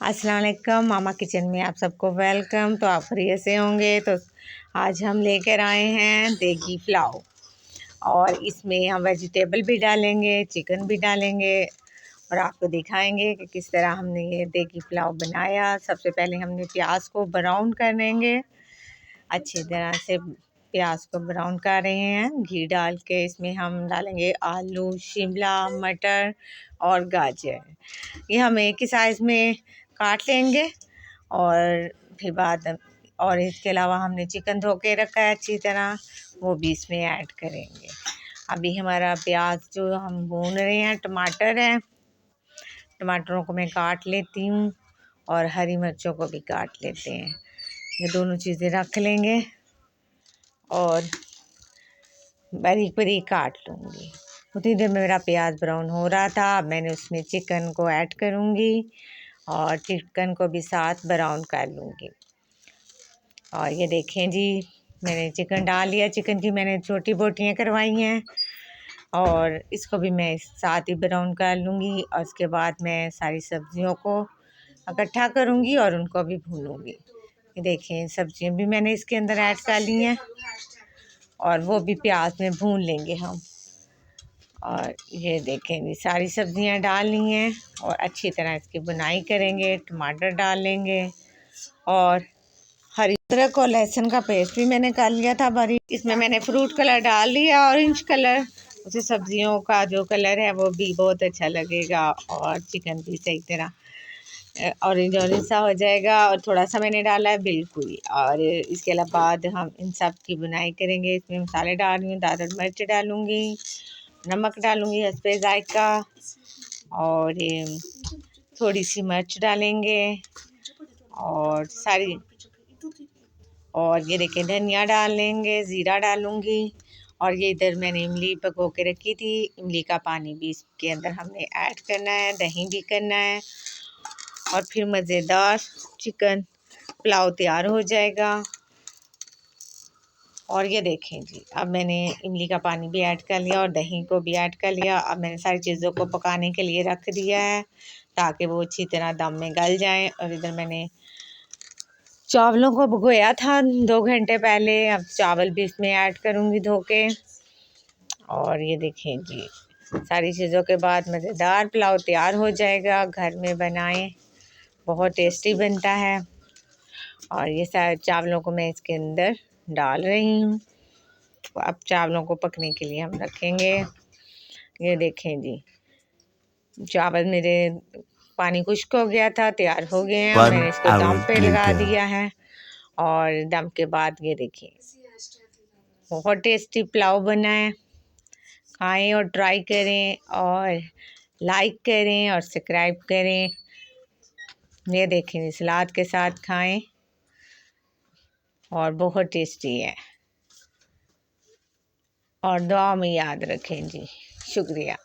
अस्सलाम वालेकुम। मामा किचन में आप सबको वेलकम। तो आप खैरियत से होंगे। तो आज हम लेकर आए हैं देगी पुलाव और इसमें हम वेजिटेबल भी डालेंगे, चिकन भी डालेंगे और आपको दिखाएंगे कि किस तरह हमने ये देगी पुलाव बनाया। सबसे पहले हमने प्याज को ब्राउन कर लेंगे, अच्छी तरह से प्याज को ब्राउन कर रहे हैं। घी डाल के इसमें हम डालेंगे आलू, शिमला मटर और गाजर। ये हम एक ही साइज़ में काट लेंगे और फिर बाद और इसके अलावा हमने चिकन धो के रखा है अच्छी तरह, वो भी इसमें ऐड करेंगे। अभी हमारा प्याज जो हम भून रहे हैं, टमाटर है, टमाटरों को मैं काट लेती हूँ और हरी मिर्चों को भी काट लेते हैं। ये दोनों चीज़ें रख लेंगे और बारीक बारीक काट लूँगी। उतनी देर में मेरा प्याज ब्राउन हो रहा था, मैंने उसमें चिकन को ऐड करूँगी और चिकन को भी साथ ब्राउन कर लूँगी। और ये देखें जी, मैंने चिकन डाल लिया। चिकन की मैंने छोटी बोटियाँ करवाई हैं और इसको भी मैं साथ ही ब्राउन कर लूँगी। और उसके बाद मैं सारी सब्जियों को इकट्ठा करूँगी और उनको भी भूनूँगी। ये देखें, सब्जियाँ भी मैंने इसके अंदर ऐड कर ली हैं और वो भी प्याज में भून लेंगे हम। और ये देखेंगे सारी सब्जियां डाल ली हैं और अच्छी तरह इसकी बुनाई करेंगे। टमाटर डाल लेंगे और हरी अदरक और लहसुन का पेस्ट भी मैंने कर लिया था बारीक। इसमें मैंने फ्रूट कलर डाल लिया, ऑरेंज कलर। उसे सब्जियों का जो कलर है वो भी बहुत अच्छा लगेगा और चिकन भी सही तरह ऑरेंज ऑरेंज सा हो जाएगा। और थोड़ा सा मैंने डाला है बिल्कुल। और इसके अलावा बाद हम इन सब की बुनाई करेंगे। इसमें मसाले डाल रही हूँ, दादर मिर्च डालूँगी, नमक डालूँगी हस्बे जायका और थोड़ी सी मिर्च डालेंगे और सारी, और ये देखें धनिया डाल लेंगे, ज़ीरा डालूँगी। और ये इधर मैंने इमली पको के रखी थी, इमली का पानी भी इसके अंदर हमने ऐड करना है, दही भी करना है और फिर मज़ेदार चिकन पुलाव तैयार हो जाएगा। और ये देखें जी, अब मैंने इमली का पानी भी ऐड कर लिया और दही को भी ऐड कर लिया। अब मैंने सारी चीज़ों को पकाने के लिए रख दिया है ताकि वो अच्छी तरह दम में गल जाए। और इधर मैंने चावलों को भिगोया था 2 घंटे पहले। अब चावल भी इसमें ऐड करूँगी धो के। और ये देखें जी, सारी चीज़ों के बाद मज़ेदार पुलाव तैयार हो जाएगा। घर में बनाएं, बहुत टेस्टी बनता है। और ये सारे चावलों को मैं इसके अंदर डाल रही हूँ। तो अब चावलों को पकने के लिए हम रखेंगे। ये देखें जी, चावल मेरे पानी खुश्क हो गया था, तैयार हो गए हैं। मैंने इसको दम पे लगा दिया है और दम के बाद ये देखिए बहुत टेस्टी पुलाव बना है। खाएं और ट्राई करें और लाइक करें और सब्सक्राइब करें। ये देखें, सलाद के साथ खाएं और बहुत टेस्टी है। और दुआ में याद रखें जी। शुक्रिया।